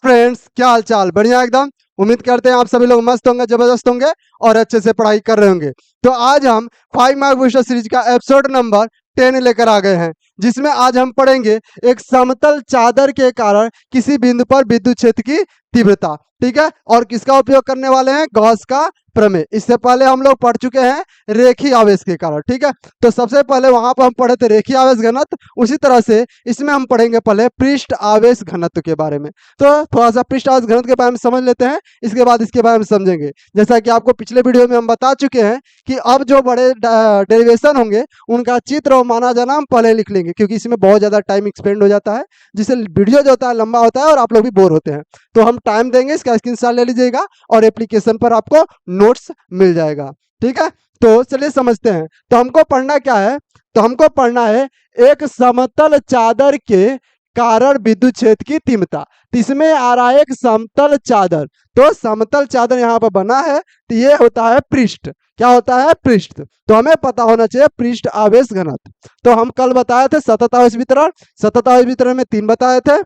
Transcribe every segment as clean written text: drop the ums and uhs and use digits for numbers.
Friends, क्या हाल चाल? बढ़िया एकदम। उम्मीद करते हैं आप सभी लोग मस्त होंगे, जबरदस्त होंगे और अच्छे से पढ़ाई कर रहे होंगे। तो आज हम 5 मार्क बूस्टर सीरीज का एपिसोड नंबर 10 लेकर आ गए हैं, जिसमें आज हम पढ़ेंगे एक समतल चादर के कारण किसी बिंदु पर विद्युत क्षेत्र की तीव्रता। ठीक है, और किसका उपयोग करने वाले हैं? गॉस का प्रमेय। इससे पहले हम लोग पढ़ चुके हैं रेखीय आवेश के कारण। ठीक है, तो सबसे पहले वहां पर हम पढ़े थे रेखीय आवेश घनत्व, उसी तरह से इसमें हम पढ़ेंगे पहले पृष्ठ आवेश घनत्व के बारे में। तो थोड़ा सा पृष्ठ आवेश घनत्व के बारे में समझ लेते हैं, इसके बाद इसके बारे में समझेंगे। जैसा कि आपको पिछले वीडियो में हम बता चुके हैं कि अब जो बड़े डेरिवेशन होंगे उनका चित्र और माना जाना हम पहले लिख लेंगे, क्योंकि इसमें बहुत ज्यादा टाइम एक्सपेंड हो जाता है, जिससे वीडियो जो होता है लंबा होता है और आप लोग भी बोर होते हैं। तो हम टाइम देंगे, इसका स्क्रीनशॉट ले लीजिएगा और एप्लीकेशन पर आपको नोट्स मिल जाएगा। ठीक है, तो चलिए समझते हैं। तो हमको पढ़ना क्या है? तो हमको पढ़ना है एक समतल चादर के कारण विद्युत क्षेत्र की तीव्रता। तो इसमें आ रहा है एक समतल चादर, तो समतल चादर यहाँ पर बना है, तो ये होता है पृष्ठ। क्या होता है? पृष्ठ। तो हमें पता होना चाहिए पृष्ठ आवेश घनत्व। तो हम कल बताए थे सतत आवेश वितरण। सतत आवेश वितरण में 3 बताए थे,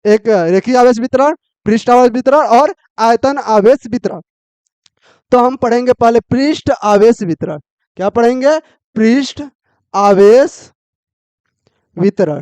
एक रेखीय आवेश वितरण, पृष्ठ आवेश वितरण और आयतन आवेश वितरण। तो हम पढ़ेंगे पहले पृष्ठ आवेश वितरण। क्या पढ़ेंगे? पृष्ठ आवेश वितरण।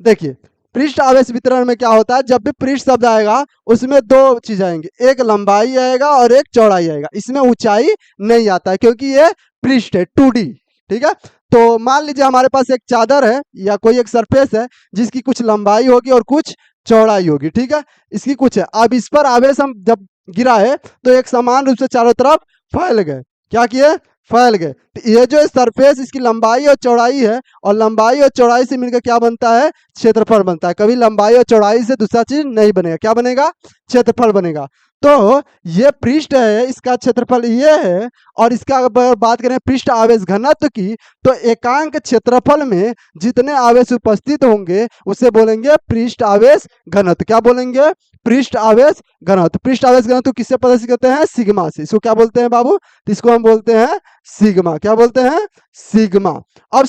देखिए, पृष्ठ आवेश वितरण में क्या होता है, जब भी पृष्ठ शब्द आएगा उसमें 2 चीज आएंगे, एक लंबाई आएगा और एक चौड़ाई आएगा। इसमें ऊंचाई नहीं आता है क्योंकि ये पृष्ठ है, 2D। ठीक है, तो मान लीजिए हमारे पास एक चादर है या कोई एक सरफेस है जिसकी कुछ लंबाई होगी और कुछ चौड़ाई होगी। ठीक है, इसकी कुछ है। अब इस पर आवेश हम जब गिरा है तो एक समान रूप से चारों तरफ फैल गए। क्या किए? फैल गए। तो ये जो सरफेस, इसकी लंबाई और चौड़ाई है, और लंबाई और चौड़ाई से मिलकर क्या बनता है? क्षेत्रफल बनता है। कभी लंबाई और चौड़ाई से दूसरा चीज नहीं बनेगा। क्या बनेगा? क्षेत्रफल बनेगा। तो ये पृष्ठ है, इसका क्षेत्रफल ये है। और इसका अगर बात करें पृष्ठ आवेश घनत्व की, तो एकांक क्षेत्रफल में जितने आवेश उपस्थित होंगे उसे बोलेंगे पृष्ठ आवेश घनत्व। क्या बोलेंगे? पृष्ठ आवेश घनत्व। पृष्ठ आवेश घनत्व किससे पता करते हैं? सिग्मा से। इसको क्या बोलते हैं बाबू? तो इसको हम बोलते हैं सिग्मा। क्या बोलते हैं? सिग्मा। अब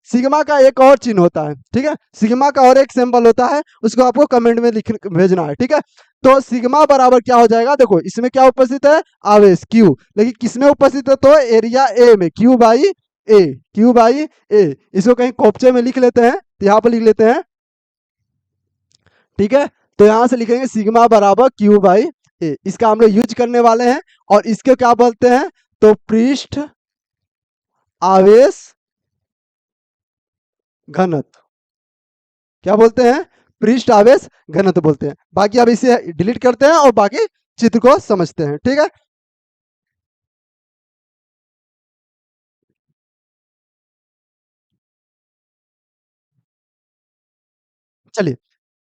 सिग्मा का एक और चिन्ह होता है। ठीक है, सिग्मा का और एक सिंबल होता है, उसको आपको कमेंट में लिख भेजना है। ठीक है, तो सिग्मा बराबर क्या हो जाएगा? देखो, इसमें क्या उपस्थित है? आवेश Q। लेकिन किसमें उपस्थित है? तो एरिया A में, Q by A। Q by A। इसको कहीं कोपचे में लिख लेते हैं, तो यहाँ पर लिख लेते हैं। ठीक है, तो यहां से लिखेंगे सिग्मा बराबर Q बाई A। इसका हम लोग यूज करने वाले हैं। और इसके क्या बोलते हैं? तो पृष्ठ आवेश घनत्व। क्या बोलते हैं? पृष्ठ आवेश घनत्व बोलते हैं। बाकी अब इसे डिलीट करते हैं और बाकी चित्र को समझते हैं। ठीक है, चलिए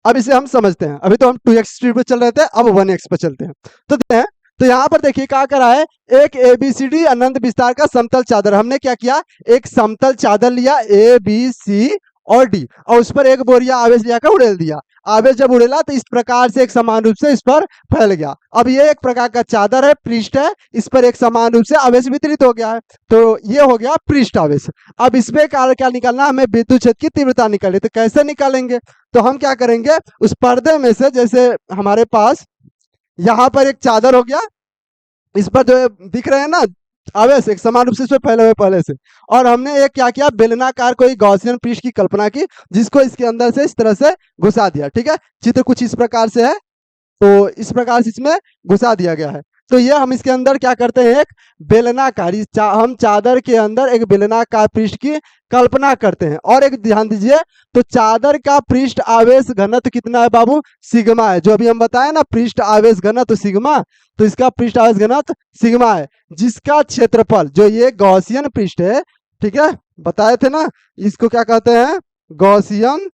अब इसे हम समझते हैं। अभी तो हम 2x स्पीड पे चल रहे थे, अब 1x पे चलते हैं। तो देखते हैं, तो यहाँ पर देखिए क्या करा है, एक ABCD अनंत विस्तार का समतल चादर। हमने क्या किया? एक समतल चादर लिया ABC और D, और उस पर एक बोरिया आवेश लिया कर उड़ेल दिया। आवेश जब उड़ेला तो इस प्रकार से एक समान रूप से इस पर फैल गया। अब ये एक प्रकार का चादर है, पृष्ठ है, इस पर एक समान रूप से आवेश वितरित हो गया है, तो ये हो गया पृष्ठ आवेश। अब इसमें क्या निकालना? हमें विद्युत क्षेत्र की तीव्रता निकालनी। तो कैसे निकालेंगे? तो हम क्या करेंगे, उस पर्दे में से, जैसे हमारे पास यहाँ पर एक चादर हो गया, इस पर जो दिख रहे हैं ना आवेश, एक समान रूप से इसमें फैले हुए पहले से। और हमने एक क्या किया, बेलनाकार कोई गॉसियन पृष्ठ की कल्पना की, जिसको इसके अंदर से इस तरह से घुसा दिया। ठीक है, चित्र कुछ इस प्रकार से है, तो इस प्रकार से इसमें घुसा दिया गया है। तो ये हम इसके अंदर क्या करते हैं, एक बेलनाकार, हम चादर के अंदर एक बेलनाकार पृष्ठ की कल्पना करते हैं। और एक ध्यान दीजिए, तो चादर का पृष्ठ आवेश घनत्व कितना है बाबू? सिग्मा है। जो अभी हम बताए ना पृष्ठ आवेश घनत्व सिग्मा, तो इसका पृष्ठ आवेश घनत्व सिग्मा है, जिसका क्षेत्रफल, जो ये गॉसियन पृष्ठ है, ठीक है, बताए थे ना, इसको क्या कहते हैं? गॉसियन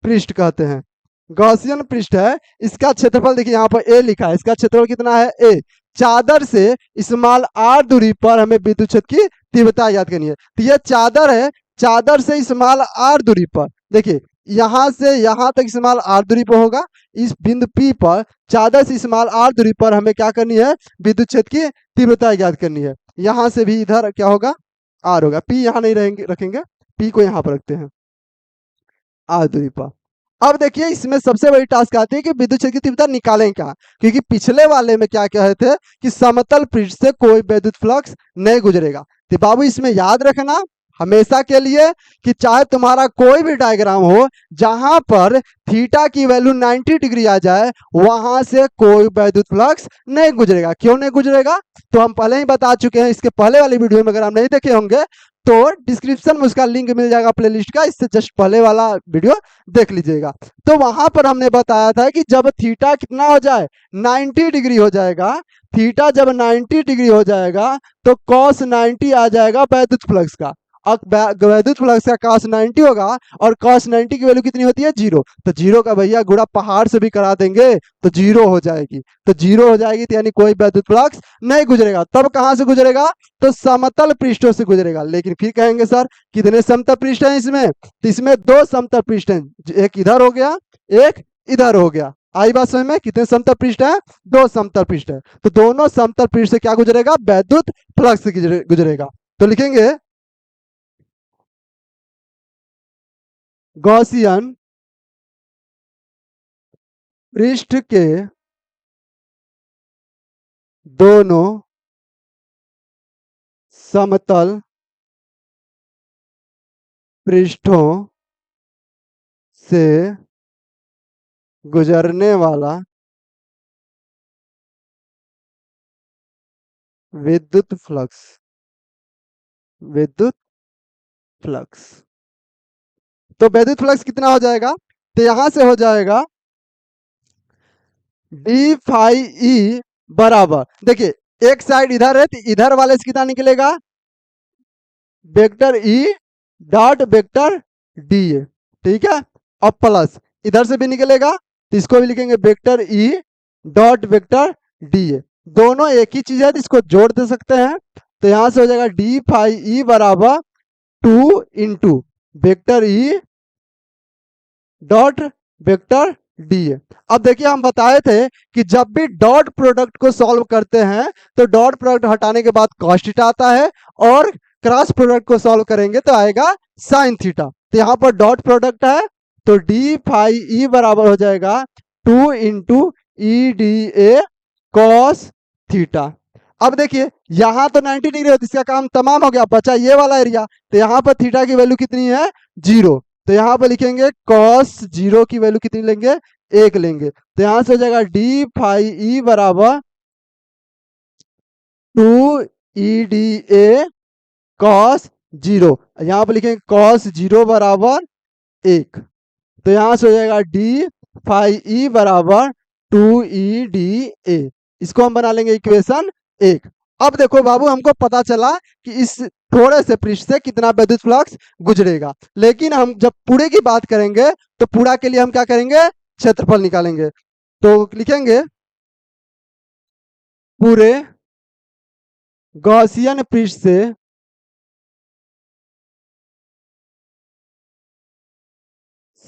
पृष्ठ कहते हैं। गॉसियन पृष्ठ है, इसका क्षेत्रफल देखिए यहाँ पर A लिखा है, इसका क्षेत्रफल कितना है? A। चादर से स्मॉल r दूरी पर हमें विद्युत क्षेत्र की तीव्रता याद करनी है। तो ये चादर है, चादर से स्मॉल r दूरी पर, देखिए यहां से यहां तक स्मॉल r दूरी पर होगा। इस बिंदु P पर चादर से स्मॉल r दूरी पर हमें क्या करनी है? विद्युत क्षेत्र की तीव्रता याद करनी है। यहां से भी इधर क्या होगा? r होगा। P यहां नहीं रखेंगे, P को यहां पर रखते हैं, r दूरी पर। अब देखिए इसमें सबसे बड़ी टास्क आती है कि विद्युत क्षेत्र की तीव्रता निकालें क्या, क्योंकि पिछले वाले में क्या कहे थे कि समतल पृष्ठ से कोई विद्युत फ्लक्स नहीं गुजरेगा। तो बाबू इसमें याद रखना हमेशा के लिए कि चाहे तुम्हारा कोई भी डायग्राम हो, जहां पर थीटा की वैल्यू 90 डिग्री आ जाए, वहां से कोई वैद्युत फ्लक्स नहीं गुजरेगा। क्यों नहीं गुजरेगा, तो हम पहले ही बता चुके हैं इसके पहले वाली वीडियो में, अगर आप नहीं देखे होंगे तो डिस्क्रिप्शन में उसका लिंक मिल जाएगा प्लेलिस्ट का, इससे जस्ट पहले वाला वीडियो देख लीजिएगा। तो वहां पर हमने बताया था कि जब थीटा कितना हो जाए, 90 डिग्री हो जाएगा, थीटा जब 90 डिग्री हो जाएगा तो cos 90 आ जाएगा वैद्युत फ्लक्स का। अब वैद्युत फ्लक्स का cos 90 होगा और cos 90 की वैल्यू कितनी होती है, 0। तो 0 का भैया गुणा पहाड़ से भी करा देंगे तो 0 हो जाएगी। तो 0 हो जाएगी तो यानी कोई वैद्युत फ्लक्स नहीं गुजरेगा। तब कहां से गुजरेगा, तो समतल पृष्ठों से गुजरेगा। लेकिन फिर कहेंगे सर कितने समतल पृष्ठ हैं इसमें, तो इसमें 2 समतल पृष्ठ हैं, एक इधर हो गया एक इधर हो गया। आई बात समझ में, कितने समतल पृष्ठ है, 2 समतल पृष्ठ है। तो दोनों समतल पृष्ठ से क्या गुजरेगा, वैद्युत फ्लक्स गुजरेगा। तो लिखेंगे गॉसियन पृष्ठ के दोनों समतल पृष्ठों से गुजरने वाला विद्युत फ्लक्स, विद्युत फ्लक्स, तो विद्युत फ्लक्स कितना हो जाएगा, तो यहां से हो जाएगा डी फाई ई बराबर, देखिए एक साइड इधर है तो इधर वाले से कितना निकलेगा, vector E dot vector D A, ठीक है। अब प्लस इधर से भी निकलेगा तो इसको भी लिखेंगे vector E dot vector D A. दोनों एक ही चीज है तो इसको जोड़ दे सकते हैं। तो यहां से हो जाएगा डी फाई ई बराबर 2 into vector E dot vector D A. अब देखिए हम बताए थे कि जब भी डॉट प्रोडक्ट को सॉल्व करते हैं तो डॉट प्रोडक्ट हटाने के बाद कॉस थीटा आता है, और क्रॉस प्रोडक्ट को सॉल्व करेंगे तो आएगा साइन थीटा। तो यहाँ पर डॉट प्रोडक्ट है तो डी फाई ई बराबर हो जाएगा 2 into E D A cos theta. अब देखिए यहां तो 90 डिग्री होती, इसका काम तमाम हो गया, बचा ये वाला एरिया। तो यहाँ पर थीटा की वैल्यू कितनी है, 0। तो यहाँ पर लिखेंगे cos 0 की वैल्यू कितनी लेंगे, 1 लेंगे। तो यहां से हो जाएगा डी फाई ई बराबर 2 ई डी ए cos 0, यहाँ पर लिखेंगे cos 0 बराबर 1। तो यहां से हो जाएगा डी फाई ई बराबर 2 ई डी ए। इसको हम बना लेंगे इक्वेशन 1। अब देखो बाबू हमको पता चला कि इस थोड़े से पृष्ठ से कितना विद्युत फ्लक्स गुजरेगा, लेकिन हम जब पूरे की बात करेंगे तो पूरा के लिए हम क्या करेंगे, क्षेत्रफल निकालेंगे। तो लिखेंगे पूरे गॉसियन पृष्ठ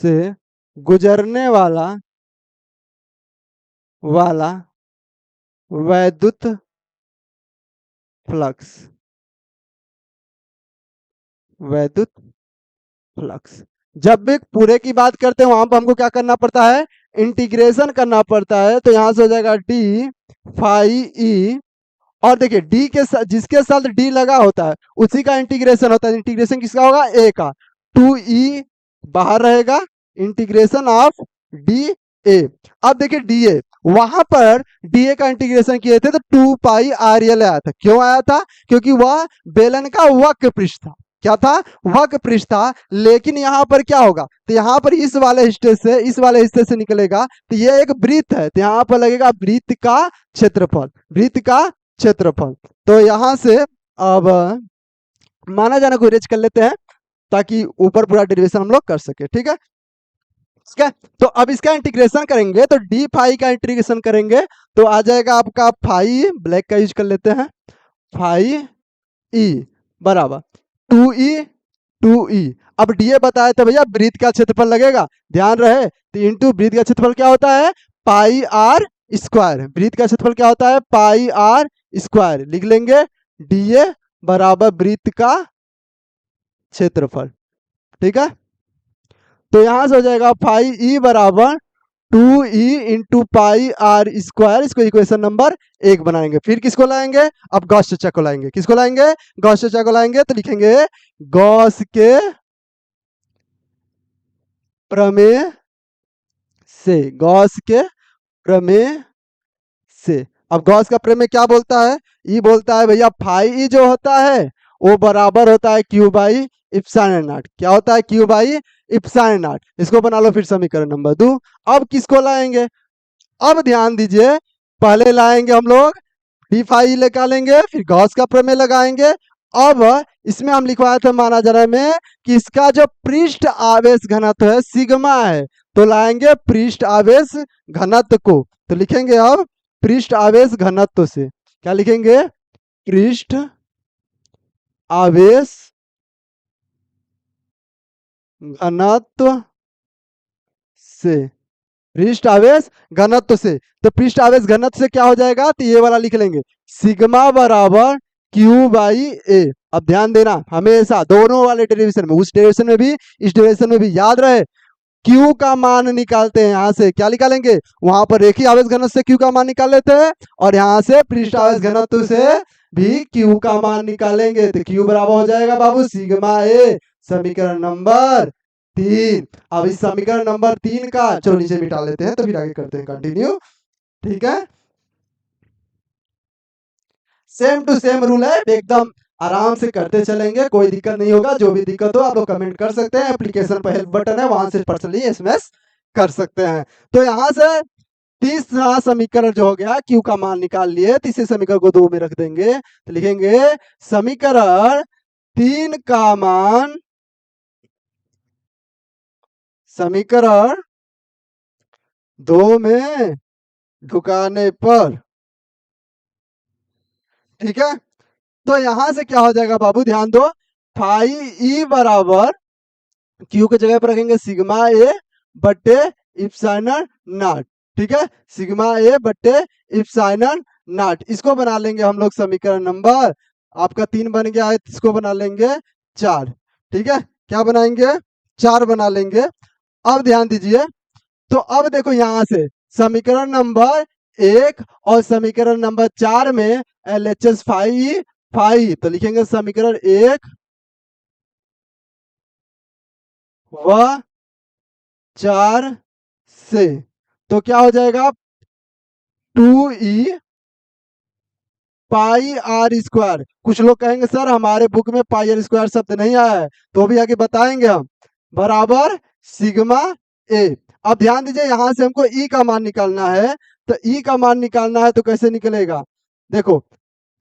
से गुजरने वाला वैद्युत फ्लक्स, वैद्युत फ्लक्स। जब भी पूरे की बात करते हैं वहां पर हमको क्या करना पड़ता है, इंटीग्रेशन करना पड़ता है। तो यहां से हो जाएगा डी फाई ई, और देखिए डी के जिसके साथ डी लगा होता है उसी का इंटीग्रेशन होता है। इंटीग्रेशन किसका होगा, ए का। 2 ई बाहर रहेगा, इंटीग्रेशन ऑफ डी ए। अब देखिए डी ए, वहां पर डी ए का इंटीग्रेशन किए थे तो 2 पाई आर एल आया था। क्यों आया था, क्योंकि वह बेलन का वक्र पृष्ठ था। क्या था, वक्र पृष्ठ था। लेकिन यहाँ पर क्या होगा, तो यहाँ पर इस वाले हिस्से से निकलेगा तो ये एक वृत्त है, तो यहाँ पर लगेगा वृत्त का क्षेत्रफल, वृत्त का क्षेत्रफल। तो यहां से अब माना जाना को इरेज कर लेते हैं ताकि ऊपर पूरा डेरिवेशन हम लोग कर सके, ठीक है। ठीक है, तो अब इसका इंटीग्रेशन करेंगे तो डी फाई का इंटीग्रेशन करेंगे तो आ जाएगा आपका फाई, ब्लैक का यूज कर लेते हैं, फाई ई बराबर 2e। अब डीए बताया था भैया वृत्त का क्षेत्रफल लगेगा, ध्यान रहे। तो इंटू वृत्त का क्षेत्रफल क्या होता है, पाई आर स्क्वायर। वृत्त का क्षेत्रफल क्या होता है, पाई आर स्क्वायर। लिख लेंगे डीए बराबर वृत्त का क्षेत्रफल, ठीक है। तो यहां से हो जाएगा फाई ई बराबर 2e into pi R square, इसको इक्वेशन नंबर 1 बनाएंगे। फिर किसको लाएंगे, अब गॉस चचा को लाएंगे। किसको लाएंगे, गॉस चचा को लाएंगे। तो लिखेंगे गॉस के प्रमेय से, गॉस के प्रमेय से। अब गॉस का प्रमेय क्या बोलता है, ये बोलता है भैया फाई ई जो होता है वो बराबर होता है क्यू बाई इप्सिलॉन नॉट। क्या होता है, क्यू बाई इप्सिलॉन नॉट। इसको बना लो फिर समीकरण नंबर 2। अब किसको लाएंगे, अब ध्यान दीजिए, पहले लाएंगे हम लोग डी फाई निकालेंगे, फिर गॉस का प्रमेय लगाएंगे। अब इसमें हम लिखवाए थे मानाजरा में कि इसका जो पृष्ठ आवेश घनत्व है सिग्मा है, तो लाएंगे पृष्ठ आवेश घनत्व को। तो लिखेंगे अब पृष्ठ आवेश घनत्व से, क्या लिखेंगे, पृष्ठ आवेश घनत्व से, पृष्ठ आवेश घनत्व से। तो पृष्ठ आवेश घनत्व से क्या हो जाएगा, तो ये वाला लिख लेंगे सिग्मा बराबर क्यू बाई ए। अब ध्यान देना हमेशा दोनों वाले डेरिवेशन में, उस डेरिवेशन में भी इस डेरिवेशन में भी याद रहे क्यू का मान निकालते हैं। यहाँ से क्या निकालेंगे, वहां पर रेखीय आवेश घनत्व से क्यू का मान निकाल लेते हैं और यहाँ से पृष्ठ आवेश घनत्व से भी क्यू का मान निकालेंगे। तो क्यू बराबर हो जाएगा बाबू सिग्मा ए, समीकरण नंबर 3। अब इस समीकरण नंबर 3 का चलो नीचे मिटा लेते हैं, तो फिर आगे करते हैं कंटिन्यू। ठीक है, सेम टू सेम रूल है, एकदम आराम से करते चलेंगे, कोई दिक्कत नहीं होगा। जो भी दिक्कत हो आप लोग कमेंट कर सकते हैं, एप्लीकेशन पर हेल्प बटन है वहां से पर्सनली एसएमएस कर सकते हैं। तो यहाँ से तीसरा समीकरण जो हो गया क्यू का मान निकाल लिए, तीसरे समीकरण को 2 में रख देंगे। तो लिखेंगे समीकरण 3 का मान, समीकरण 2 में ढुकाने पर, ठीक है। तो यहां से क्या हो जाएगा बाबू, ध्यान दो, फाई ई बराबर क्यू के जगह पर रखेंगे सिग्मा ए बट्टे इप्सिलॉन नॉट। ठीक है, सिग्मा ए बट्टे इप्सिलॉन नॉट। इसको बना लेंगे हम लोग समीकरण नंबर, आपका 3 बन गया है, इसको बना लेंगे 4। ठीक है, क्या बनाएंगे, 4 बना लेंगे। अब ध्यान दीजिए, तो अब देखो यहां से समीकरण नंबर 1 और समीकरण नंबर 4 में LHS फाई, तो लिखेंगे समीकरण 1 व 4 से, तो क्या हो जाएगा 2e पाई आर स्क्वायर। कुछ लोग कहेंगे सर हमारे बुक में पाई आर स्क्वायर शब्द नहीं आया है, तो भी आगे बताएंगे हम, बराबर सिग्मा ए। अब ध्यान दीजिए यहां से हमको ई का मान निकालना है, तो ई का मान निकालना है तो कैसे निकलेगा, देखो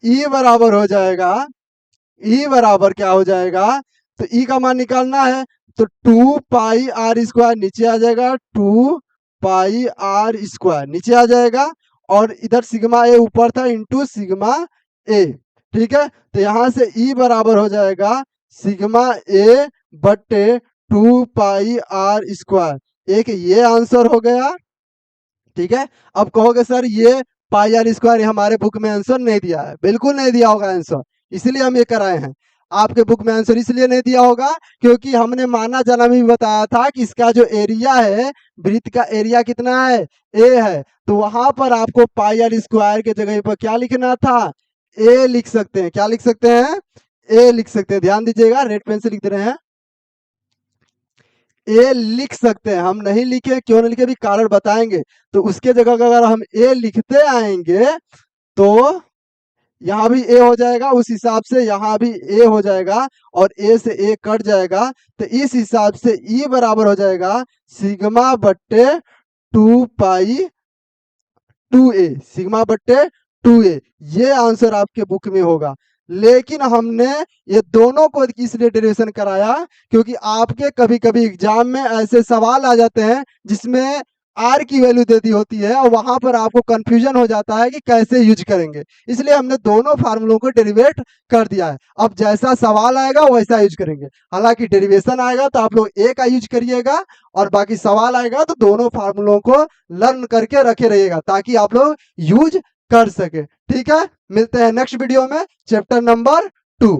ई बराबर हो जाएगा, ई बराबर क्या हो जाएगा, तो ई का मान निकालना है तो 2 पाई आर स्क्वायर नीचे आ जाएगा, 2 पाई आर स्क्वायर नीचे आ जाएगा, और इधर सिग्मा ए ऊपर था इंटू सिग्मा ए। ठीक है, तो यहां से ई बराबर हो जाएगा सिग्मा ए बट्टे 2 पाई आर स्क्वायर। एक ये आंसर हो गया। ठीक है, अब कहोगे सर ये पाई आर स्क्वायर हमारे बुक में आंसर नहीं दिया है, बिल्कुल नहीं दिया होगा आंसर, इसलिए हम ये कराए हैं। आपके बुक में आंसर इसलिए नहीं दिया होगा क्योंकि हमने माना जाना भी बताया था कि इसका जो एरिया है, वृत्त का एरिया कितना है, ए है, तो वहां पर आपको पाई आर स्क्वायर के जगह पर क्या लिखना था, ए लिख सकते हैं। क्या लिख सकते हैं, ए लिख सकते हैं। ध्यान दीजिएगा, रेड पेन से लिख दे रहे हैं, ए लिख सकते हैं। हम नहीं लिखे, क्यों नहीं लिखे भी कारण बताएंगे। तो उसके जगह अगर हम ए लिखते आएंगे तो यहाँ भी ए हो जाएगा, उस हिसाब से यहाँ भी ए हो जाएगा, और ए से ए कट जाएगा, तो इस हिसाब से ई बराबर हो जाएगा सिग्मा बट्टे 2 पाई 2a, सिग्मा बट्टे 2a। ये आंसर आपके बुक में होगा। लेकिन हमने ये दोनों को इसलिए डेरिवेशन कराया क्योंकि आपके कभी कभी एग्जाम में ऐसे सवाल आ जाते हैं जिसमें आर की वैल्यू दे दी होती है और वहां पर आपको कंफ्यूजन हो जाता है कि कैसे यूज करेंगे, इसलिए हमने दोनों फार्मूलों को डेरिवेट कर दिया है। अब जैसा सवाल आएगा वैसा यूज करेंगे। हालांकि डेरिवेशन आएगा तो आप लोग ए का यूज करिएगा और बाकी सवाल आएगा तो दोनों फार्मूलों को लर्न करके रखे रहिएगा ताकि आप लोग यूज कर सके। ठीक है, मिलते हैं नेक्स्ट वीडियो में चैप्टर नंबर 2।